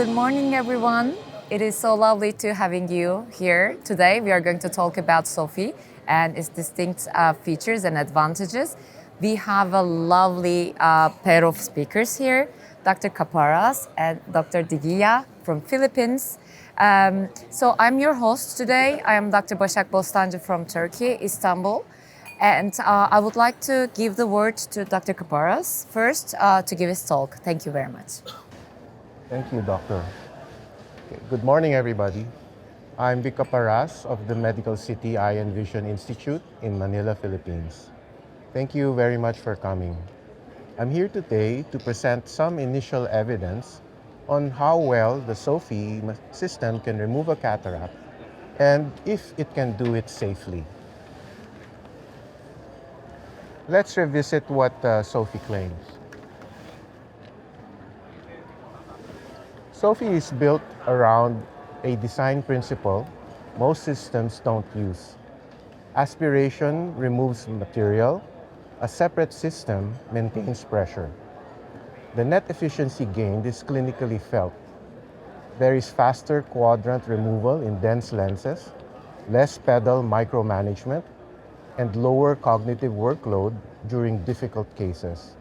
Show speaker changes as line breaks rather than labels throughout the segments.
good morning, everyone. It is so lovely to having you here today. We are going to talk about Sophi and its distinct features and advantages. We have a lovely pair of speakers here, Dr. Caparas and Dr. De Guia from Philippines. So I'm your host today. I am Dr. Başak Bostancı from Turkey, Istanbul. And I would like to give the word to Dr. Caparas first to give his talk. Thank you very much.
Thank you, Doctor. Good morning, everybody. I'm Vic Caparas of the Medical City Eye and Vision Institute in Manila, Philippines. Thank you very much for coming. I'm here today to present some initial evidence on how well the Sophi system can remove a cataract and if it can do it safely. Let's revisit what Sophi claims. Sophi is built around a design principle most systems don't use. Aspiration removes material. A separate system maintains pressure. The net efficiency gained is clinically felt. There is faster quadrant removal in dense lenses, less pedal micromanagement, and lower cognitive workload during difficult cases.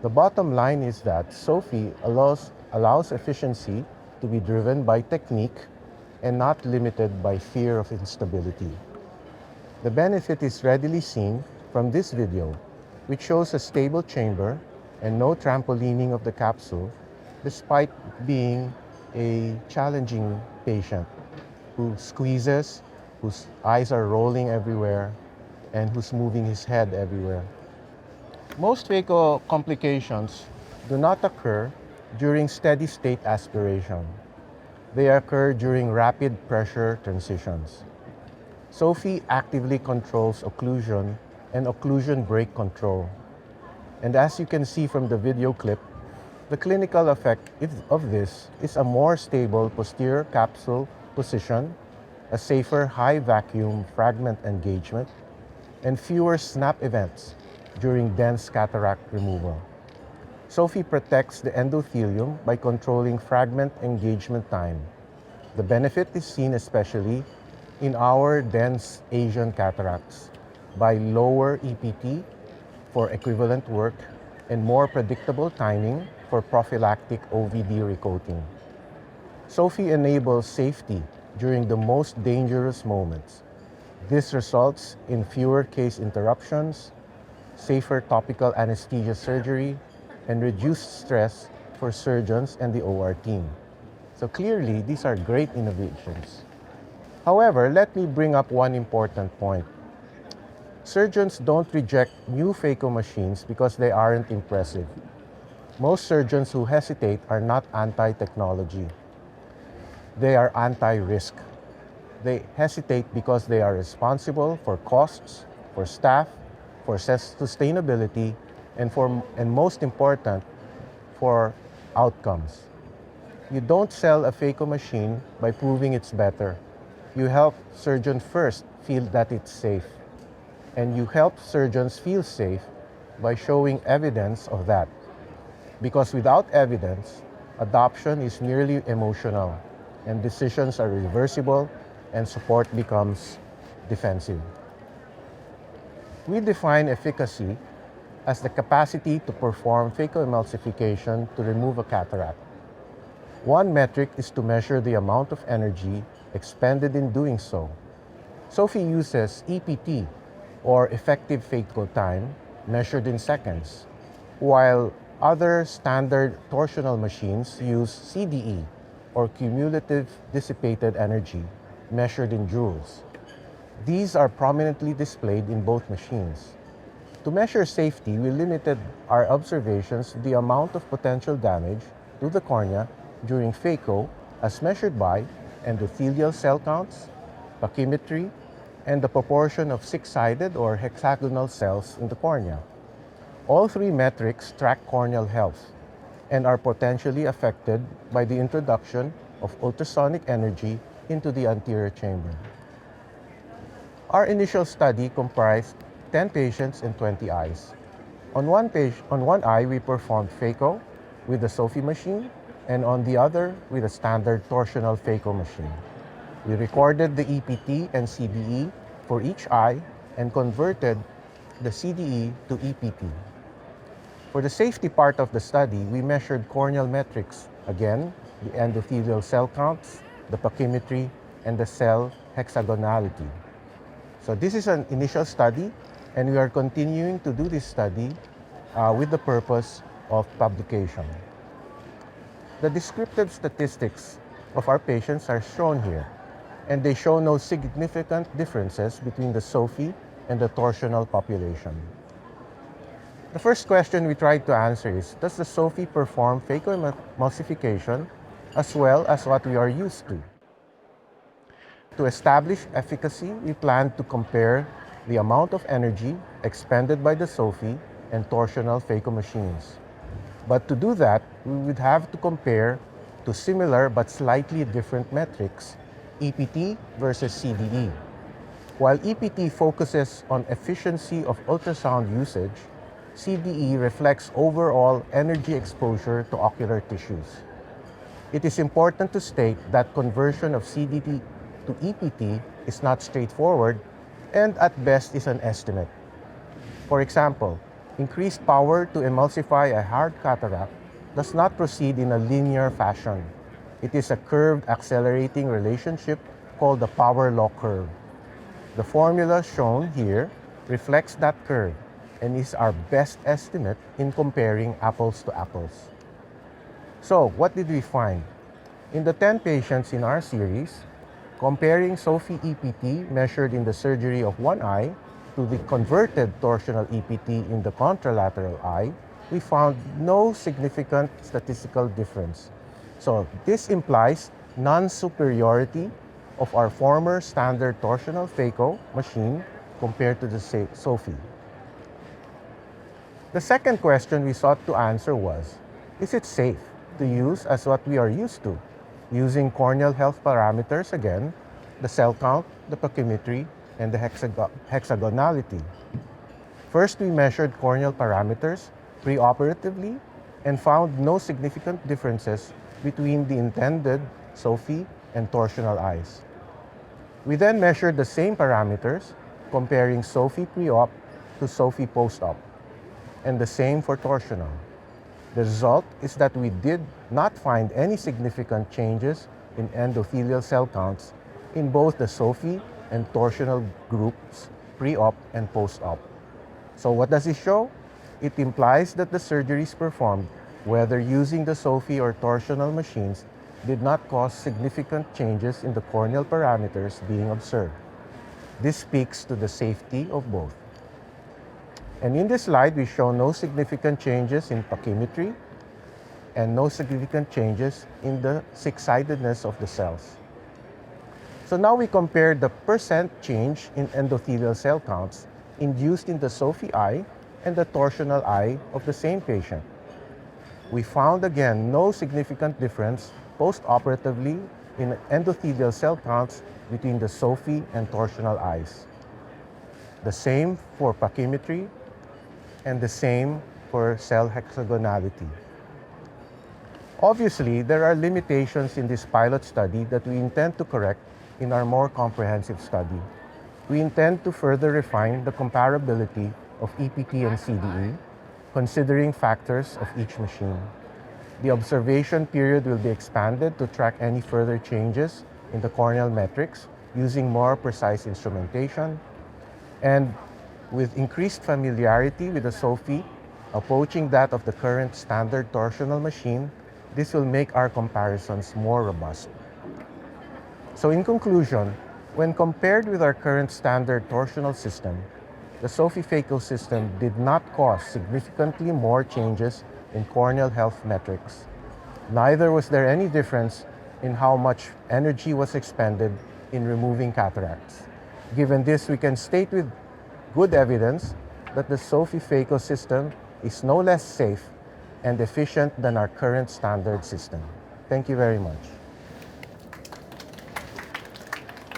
The bottom line is that Sophi allows efficiency to be driven by technique and not limited by fear of instability. The benefit is readily seen from this video, which shows a stable chamber and no trampolining of the capsule, despite being a challenging patient who squeezes, whose eyes are rolling everywhere, and who's moving his head everywhere. Most Phaco complications do not occur during steady-state aspiration. They occur during rapid pressure transitions. Sophi actively controls occlusion and occlusion brake control. And as you can see from the video clip, the clinical effect of this is a more stable posterior capsule position, a safer high vacuum fragment engagement, and fewer snap events during dense cataract removal. Sophi protects the endothelium by controlling fragment engagement time. The benefit is seen especially in our dense Asian cataracts by lower EPT for equivalent work and more predictable timing for prophylactic OVD recoating. Sophi enables safety during the most dangerous moments. This results in fewer case interruptions, safer topical anesthesia surgery, and reduced stress for surgeons and the OR team. So clearly, these are great innovations. However, let me bring up one important point. Surgeons don't reject new Phaco machines because they aren't impressive. Most surgeons who hesitate are not anti-technology. They are anti-risk. They hesitate because they are responsible for costs, for staff, for sustainability, and most important, for outcomes. You don't sell a Phaco machine by proving it's better. You help surgeons first feel that it's safe. And you help surgeons feel safe by showing evidence of that. Because without evidence, adoption is merely emotional, and decisions are reversible, and support becomes defensive. We define efficacy as the capacity to perform phacoemulsification to remove a cataract. One metric is to measure the amount of energy expended in doing so. Sophi uses EPT, or effective phaco time, measured in seconds, while other standard torsional machines use CDE, or cumulative dissipated energy, measured in joules. These are prominently displayed in both machines. To measure safety, we limited our observations to the amount of potential damage to the cornea during phaco as measured by endothelial cell counts, pachymetry, and the proportion of six-sided or hexagonal cells in the cornea. All three metrics track corneal health and are potentially affected by the introduction of ultrasonic energy into the anterior chamber. Our initial study comprised 10 patients and 20 eyes. On one eye, we performed phaco with the Sophi machine and on the other with a standard torsional phaco machine. We recorded the EPT and CDE for each eye and converted the CDE to EPT. For the safety part of the study, we measured corneal metrics, again, the endothelial cell counts, the pachymetry, and the cell hexagonality. So this is an initial study, and we are continuing to do this study with the purpose of publication. The descriptive statistics of our patients are shown here, and they show no significant differences between the Sophi and the torsional population. The first question we tried to answer is, does the Sophi perform phacoemulsification as well as what we are used to? To establish efficacy, we plan to compare the amount of energy expended by the Sophi and torsional phaco machines. But to do that, we would have to compare to similar but slightly different metrics, EPT versus CDE. While EPT focuses on efficiency of ultrasound usage, CDE reflects overall energy exposure to ocular tissues. It is important to state that conversion of CDE to EPT is not straightforward and at best is an estimate. For example, increased power to emulsify a hard cataract does not proceed in a linear fashion. It is a curved accelerating relationship called the power law curve. The formula shown here reflects that curve and is our best estimate in comparing apples to apples. So, what did we find? In the 10 patients in our series, comparing Sophi EPT measured in the surgery of one eye to the converted torsional EPT in the contralateral eye, we found no significant statistical difference. So this implies non-superiority of our former standard torsional phaco machine compared to the Sophi. The second question we sought to answer was, is it safe to use as what we are used to, using corneal health parameters again, the cell count, the pachymetry, and the hexagonality? First, we measured corneal parameters preoperatively and found no significant differences between the intended Sophi and torsional eyes. We then measured the same parameters, comparing Sophi pre-op to Sophi post-op, and the same for torsional. The result is that we did not find any significant changes in endothelial cell counts in both the Sophi and torsional groups, pre-op and post-op. So what does it show? It implies that the surgeries performed, whether using the Sophi or torsional machines, did not cause significant changes in the corneal parameters being observed. This speaks to the safety of both. And in this slide, we show no significant changes in pachymetry and no significant changes in the six-sidedness of the cells. So now we compare the percent change in endothelial cell counts induced in the Sophi eye and the torsional eye of the same patient. We found again no significant difference post-operatively in endothelial cell counts between the Sophi and torsional eyes. The same for pachymetry and the same for cell hexagonality. Obviously, there are limitations in this pilot study that we intend to correct in our more comprehensive study. We intend to further refine the comparability of EPT and CDE, considering factors of each machine. The observation period will be expanded to track any further changes in the corneal metrics using more precise instrumentation, and with increased familiarity with the Sophi approaching that of the current standard torsional machine, this will make our comparisons more robust. So in conclusion, when compared with our current standard torsional system, the Sophi phaco system did not cause significantly more changes in corneal health metrics. Neither was there any difference in how much energy was expended in removing cataracts. Given this, we can state with good evidence that the Sophi phaco system is no less safe and efficient than our current standard system. Thank you very much.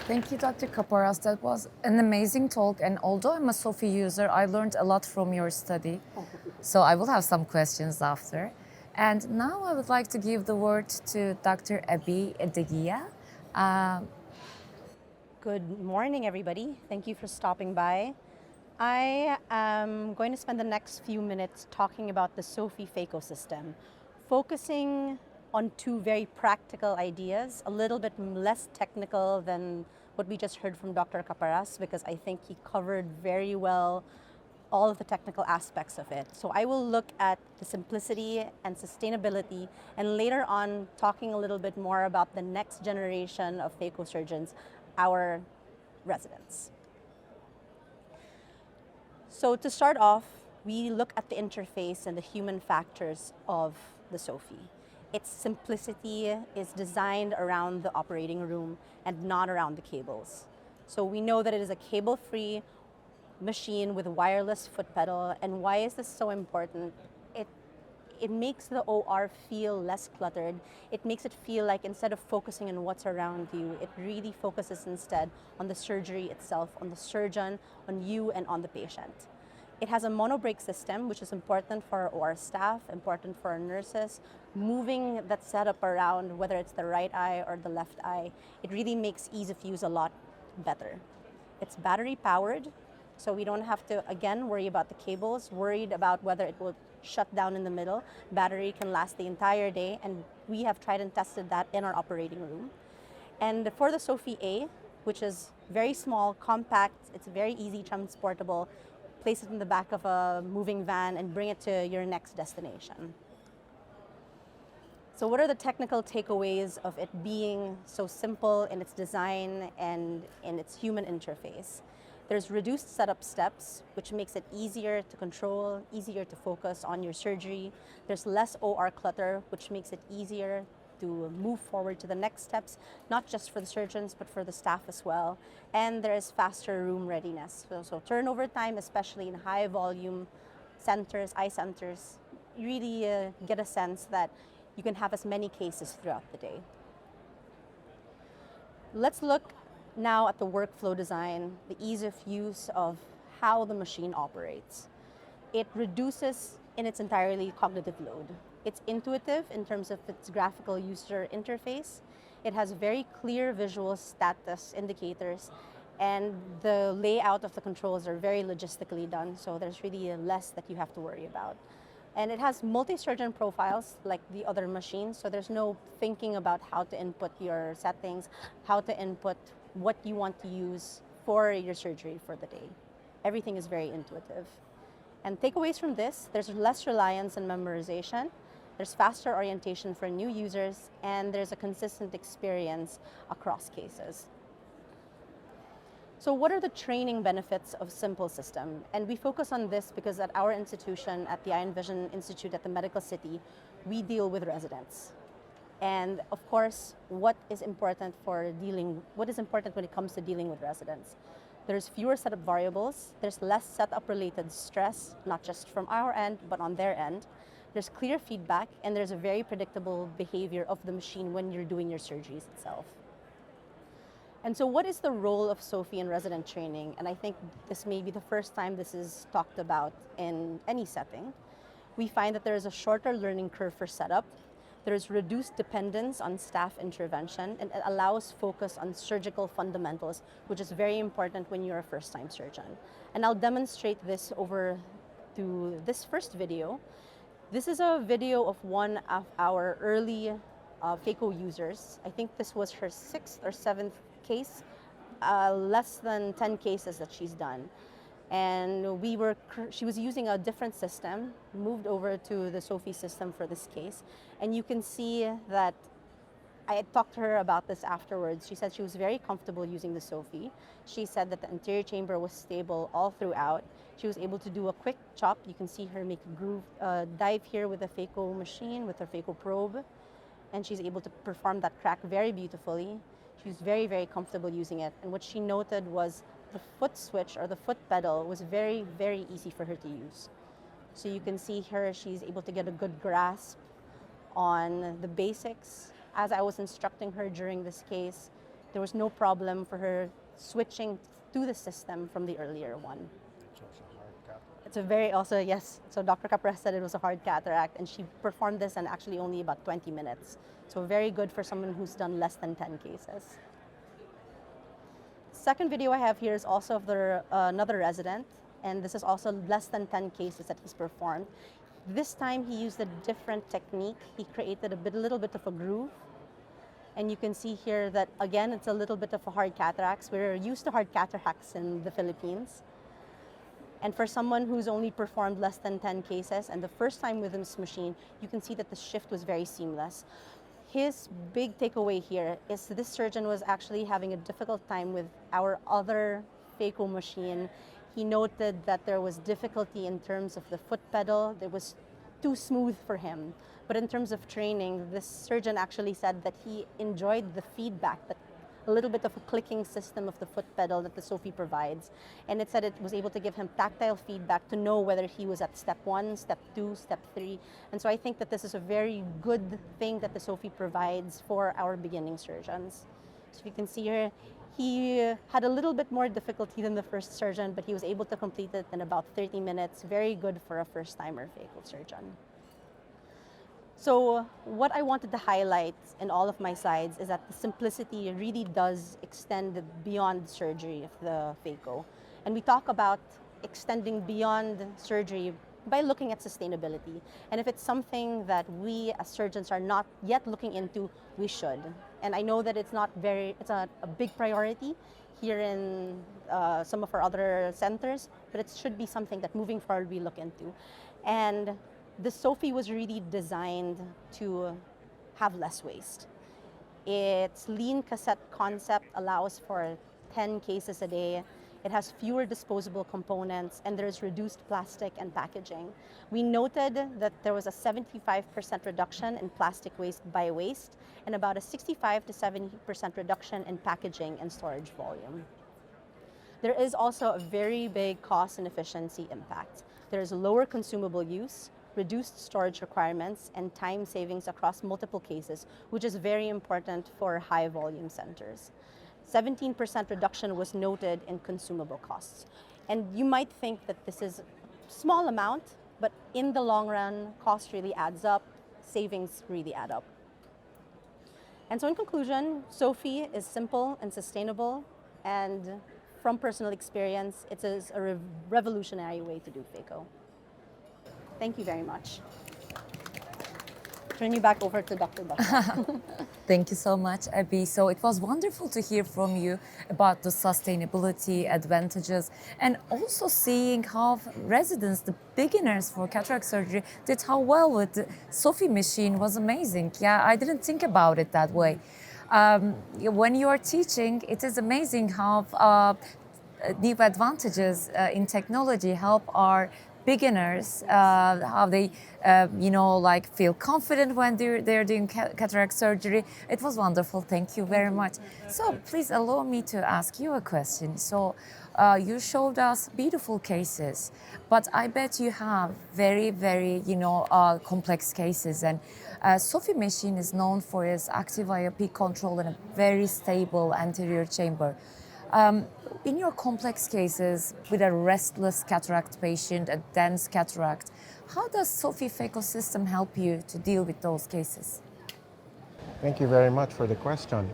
Thank you, Dr. Caparas. That was an amazing talk. And although I'm a Sophi user, I learned a lot from your study. So I will have some questions after. And now I would like to give the word to Dr. Abbey De Guia.
Good morning, everybody. Thank you for stopping by. I am going to spend the next few minutes talking about the Sophi Phaco system, focusing on two very practical ideas, a little bit less technical than what we just heard from Dr. Caparas, because I think he covered very well all of the technical aspects of it. So I will look at the simplicity and sustainability, and later on talking a little bit more about the next generation of phaco surgeons, our residents. So to start off, we look at the interface and the human factors of the Sophi. Its simplicity is designed around the operating room and not around the cables. So we know that it is a cable-free machine with a wireless foot pedal. And why is this so important? It makes the OR feel less cluttered. It makes it feel like instead of focusing on what's around you, it really focuses instead on the surgery itself, on the surgeon, on you, and on the patient. It has a monobrake system, which is important for our OR staff, important for our nurses. Moving that setup around, whether it's the right eye or the left eye, it really makes ease of use a lot better. It's battery powered, so we don't have to, again, worry about the cables, worried about whether it will shut down in the middle. Battery can last the entire day, and we have tried and tested that in our operating room. And for the Sophi A, which is very small, compact, it's very easy, transportable, place it in the back of a moving van and bring it to your next destination. So what are the technical takeaways of it being so simple in its design and in its human interface? There's reduced setup steps, which makes it easier to control, easier to focus on your surgery. There's less OR clutter, which makes it easier to move forward to the next steps, not just for the surgeons, but for the staff as well. And there is faster room readiness. So turnover time, especially in high volume centers, eye centers, you really get a sense that you can have as many cases throughout the day. Let's look now at the workflow design, the ease of use of how the machine operates. It reduces in its entirely cognitive load. It's intuitive in terms of its graphical user interface. It has very clear visual status indicators, and the layout of the controls are very logistically done, so there's really less that you have to worry about. And it has multi-surgeon profiles like the other machines, so there's no thinking about how to input your settings, how to input what you want to use for your surgery for the day. Everything is very intuitive. And takeaways from this, there's less reliance on memorization, there's faster orientation for new users, and there's a consistent experience across cases. So what are the training benefits of simple system? And we focus on this because at our institution, at the Eye and Vision Institute at the Medical City, we deal with residents. And of course, what is important when it comes to dealing with residents? There's fewer setup variables, there's less setup related stress, not just from our end, but on their end. There's clear feedback, and there's a very predictable behavior of the machine when you're doing your surgeries itself. And so what is the role of Sophi in resident training? And I think this may be the first time this is talked about in any setting. We find that there is a shorter learning curve for setup. There is reduced dependence on staff intervention, and it allows focus on surgical fundamentals, which is very important when you're a first-time surgeon. And I'll demonstrate this over to this first video. This is a video of one of our early Phaco users. I think this was her 6th or 7th case, less than 10 cases that she's done. And she was using a different system, moved over to the Sophi system for this case. And you can see that I had talked to her about this afterwards. She said she was very comfortable using the Sophi. She said that the anterior chamber was stable all throughout. She was able to do a quick chop. You can see her make a groove dive here with the Phaco machine, with her Phaco probe. And she's able to perform that crack very beautifully. She was very, very comfortable using it. And what she noted was the foot switch or the foot pedal was very, very easy for her to use. So you can see her, she's able to get a good grasp on the basics. As I was instructing her during this case, there was no problem for her switching to the system from the earlier one. it's a very also, yes, so Dr. Caparas said it was a hard cataract, and she performed this in actually only about 20 minutes. So very good for someone who's done less than 10 cases. Second video I have here is also of another resident, and this is also less than 10 cases that he's performed. This time he used a different technique. He created a little bit of a groove. And you can see here that, again, it's a little bit of a hard cataracts. We're used to hard cataracts in the Philippines. And for someone who's only performed less than 10 cases, and the first time with this machine, you can see that the shift was very seamless. His big takeaway here is this surgeon was actually having a difficult time with our other Phaco machine. He noted that there was difficulty in terms of the foot pedal. It was too smooth for him. But in terms of training, this surgeon actually said that he enjoyed the feedback, that a little bit of a clicking system of the foot pedal that the Sophi provides. And it said it was able to give him tactile feedback to know whether he was at step 1, step 2, step 3. And so I think that this is a very good thing that the Sophi provides for our beginning surgeons. So you can see here, he had a little bit more difficulty than the first surgeon, but he was able to complete it in about 30 minutes. Very good for a first-timer Phaco surgeon. So what I wanted to highlight in all of my slides is that the simplicity really does extend beyond surgery of the Phaco. And we talk about extending beyond surgery by looking at sustainability. And if it's something that we as surgeons are not yet looking into, we should. And I know that it's a big priority here in some of our other centers, but it should be something that moving forward we look into. And the Sophi was really designed to have less waste. Its lean cassette concept allows for 10 cases a day. It has fewer disposable components, and there's reduced plastic and packaging. We noted that there was a 75% reduction in plastic waste by waste, and about a 65 to 70% reduction in packaging and storage volume. There is also a very big cost and efficiency impact. There is lower consumable use, reduced storage requirements, and time savings across multiple cases, which is very important for high volume centers. 17% reduction was noted in consumable costs. And you might think that this is a small amount, but in the long run, cost really adds up, savings really add up. And so in conclusion, Sophi is simple and sustainable, and from personal experience, it is a revolutionary way to do Phaco. Thank you very much. Turn you back over to Dr. Başak.
Thank you so much, Abbey. So it was wonderful to hear from you about the sustainability advantages, and also seeing how residents, the beginners for cataract surgery, did how well with the Sophi machine. Was amazing. Yeah, I didn't think about it that way. When you are teaching, it is amazing how new advantages in technology help our beginners, how they, feel confident when they're doing cataract surgery. It was wonderful. Thank you very much. So please allow me to ask you a question. So you showed us beautiful cases, but I bet you have very, very, complex cases. And Sophi machine is known for its active IOP control and a very stable anterior chamber. In your complex cases with a restless cataract patient, a dense cataract, how does Sophi Phaco system help you to deal with those cases?
Thank you very much for the question.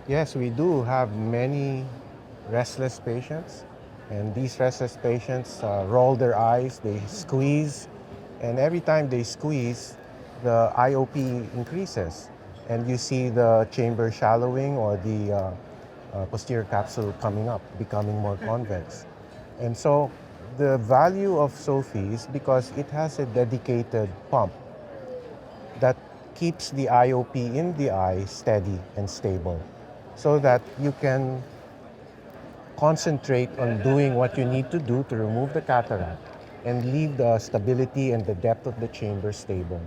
Yes, we do have many restless patients, and these restless patients roll their eyes, they squeeze, and every time they squeeze, the IOP increases, and you see the chamber shallowing or the posterior capsule coming up, becoming more convex. And so the value of Sophi is because it has a dedicated pump that keeps the IOP in the eye steady and stable, so that you can concentrate on doing what you need to do to remove the cataract and leave the stability and the depth of the chamber stable.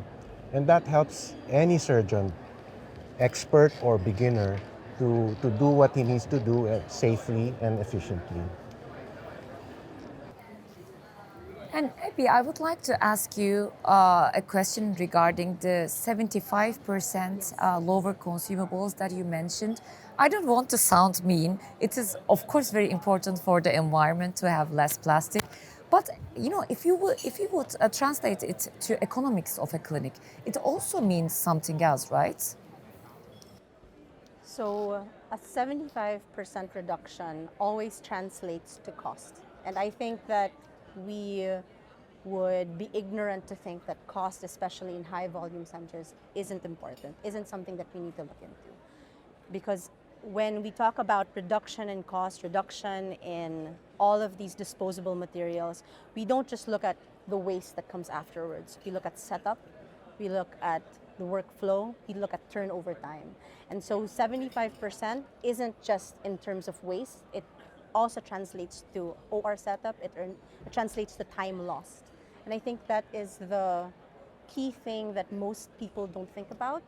And that helps any surgeon, expert or beginner, to do what he needs to do safely and efficiently.
And Abbey, I would like to ask you a question regarding the 75% lower consumables that you mentioned. I don't want to sound mean. It is, of course, very important for the environment to have less plastic. But if you would translate it to economics of a clinic, it also means something else, right?
So a 75% reduction always translates to cost. And I think that we would be ignorant to think that cost, especially in high volume centers, isn't important, isn't something that we need to look into. Because when we talk about reduction in cost, reduction in all of these disposable materials, we don't just look at the waste that comes afterwards. We look at setup, we look at the workflow, we look at turnover time. And so 75% isn't just in terms of waste, it also translates to OR setup, it translates to time lost. And I think that is the key thing that most people don't think about.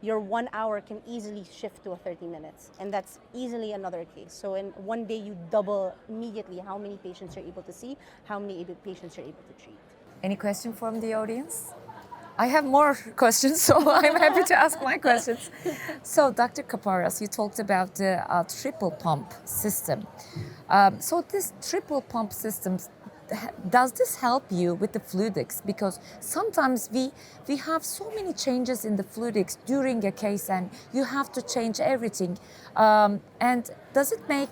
Your 1 hour can easily shift to a 30 minutes, and that's easily another case. So in one day, you double immediately how many patients you're able to see, how many patients you're able to treat.
Any question from the audience? I have more questions, so I'm happy to ask my questions. So, Dr. Caparas, you talked about the triple pump system. So this triple pump system, does this help you with the fluidics? Because sometimes we have so many changes in the fluidics during a case and you have to change everything. And does it make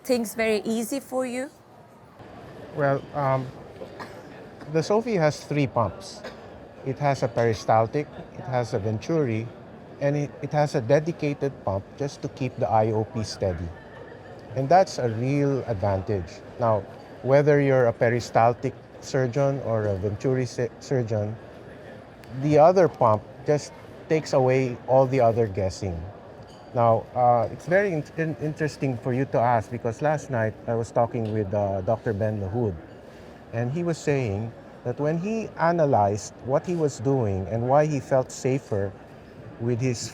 things very easy for you?
Well, the Sophi has 3 pumps. It has a peristaltic, it has a venturi, and it has a dedicated pump just to keep the IOP steady. And that's a real advantage. Now, whether you're a peristaltic surgeon or a venturi surgeon, the other pump just takes away all the other guessing. Now, it's very interesting for you to ask because last night I was talking with Dr. Ben Lahoud, and he was saying that when he analyzed what he was doing and why he felt safer with his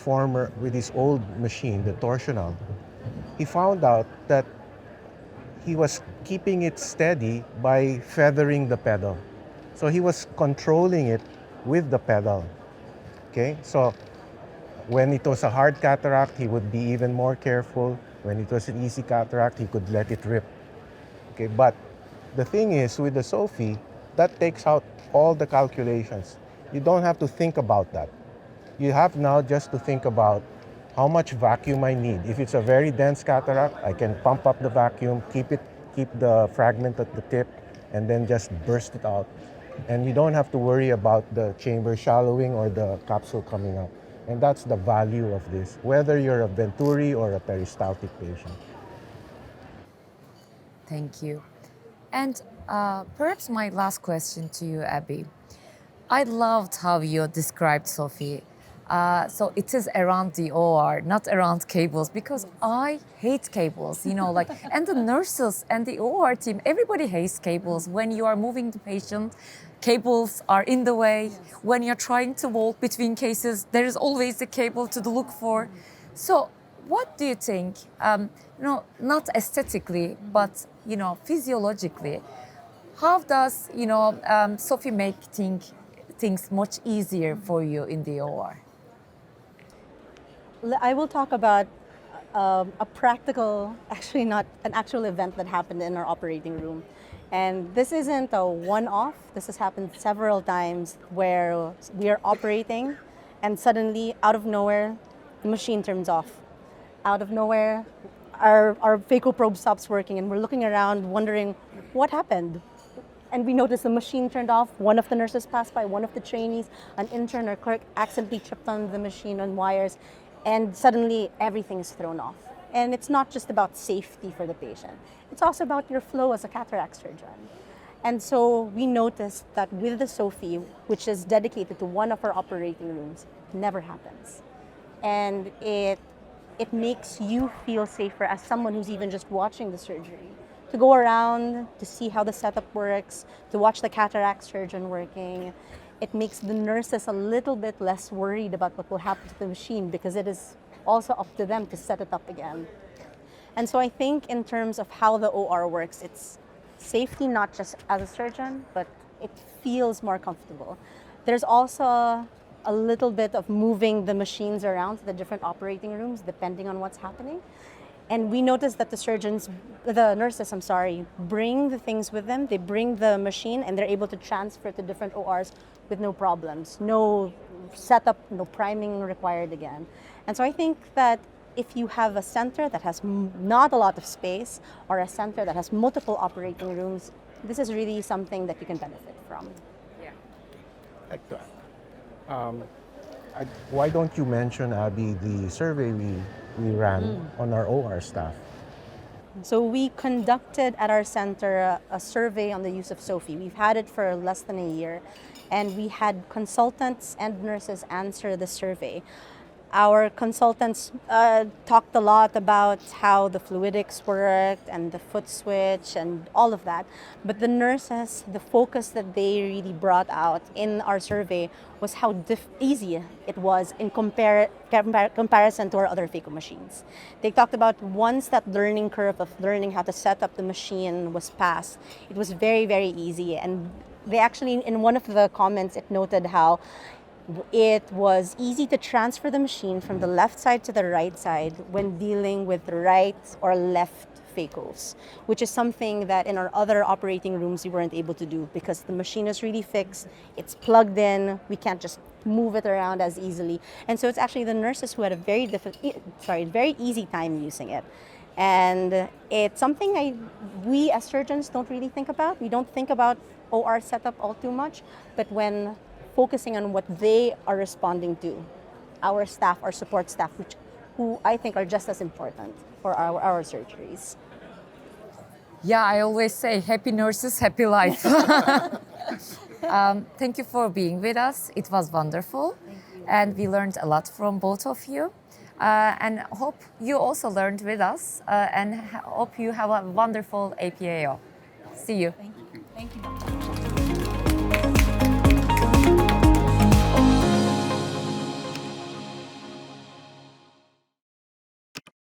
old machine, the torsional, he found out that he was keeping it steady by feathering the pedal. So he was controlling it with the pedal. Okay, so when it was a hard cataract, he would be even more careful. When it was an easy cataract, he could let it rip. Okay, but the thing is, with the Sophi, that takes out all the calculations. You don't have to think about that. You have now just to think about how much vacuum I need. If it's a very dense cataract, I can pump up the vacuum, keep the fragment at the tip, and then just burst it out. And you don't have to worry about the chamber shallowing or the capsule coming up. And that's the value of this, whether you're a venturi or a peristaltic patient.
Thank you. And perhaps my last question to you, Abbey. I loved how you described Sophi. So it is around the OR, not around cables, because I hate cables, and the nurses and the OR team, everybody hates cables. When you are moving the patient, cables are in the way. Yes. When you're trying to walk between cases, there is always a cable to look for. So what do you think, not aesthetically, but, physiologically, how does, Sophi make things much easier for you in the OR?
I will talk about a practical, actually not an actual event that happened in our operating room. And this isn't a one-off. This has happened several times where we are operating and suddenly, out of nowhere, the machine turns off. Out of nowhere, our Phaco probe stops working and we're looking around wondering what happened. And we noticed the machine turned off. One of the nurses passed by, one of the trainees, an intern or clerk accidentally tripped on the machine on wires. And suddenly everything is thrown off. And it's not just about safety for the patient. It's also about your flow as a cataract surgeon. And so we noticed that with the Sophi, which is dedicated to one of our operating rooms, it never happens. And it makes you feel safer as someone who's even just watching the surgery. To go around, to see how the setup works, to watch the cataract surgeon working. It makes the nurses a little bit less worried about what will happen to the machine because it is also up to them to set it up again. And so I think in terms of how the OR works, it's safety not just as a surgeon, but it feels more comfortable. There's also a little bit of moving the machines around to the different operating rooms depending on what's happening. And we noticed that the nurses, bring the things with them. They bring the machine and they're able to transfer to different ORs with no problems, no setup, no priming required again. And so I think that if you have a center that has not a lot of space or a center that has multiple operating rooms, this is really something that you can benefit from.
Why don't you mention, Abby, the survey we ran on our OR staff?
So we conducted at our center a survey on the use of Sophi. We've had it for less than a year, and we had consultants and nurses answer the survey. Our consultants talked a lot about how the fluidics worked and the foot switch and all of that. But the nurses, the focus that they really brought out in our survey was how easy it was in comparison to our other Phaco machines. They talked about once that learning curve of learning how to set up the machine was passed, it was very, very easy. And they actually, in one of the comments, it noted how it was easy to transfer the machine from the left side to the right side when dealing with right or left Phacos, which is something that in our other operating rooms we weren't able to do because the machine is really fixed, it's plugged in, we can't just move it around as easily. And so it's actually the nurses who had a very easy time using it. And it's something we as surgeons don't really think about. We don't think about OR setup all too much, but when focusing on what they are responding to, our staff, our support staff, who I think are just as important for our surgeries.
Yeah, I always say happy nurses, happy life. Thank you for being with us. It was wonderful. And we learned a lot from both of you. And hope you also learned with us. And hope you have a wonderful APAO. See you.
Thank you. Thank you.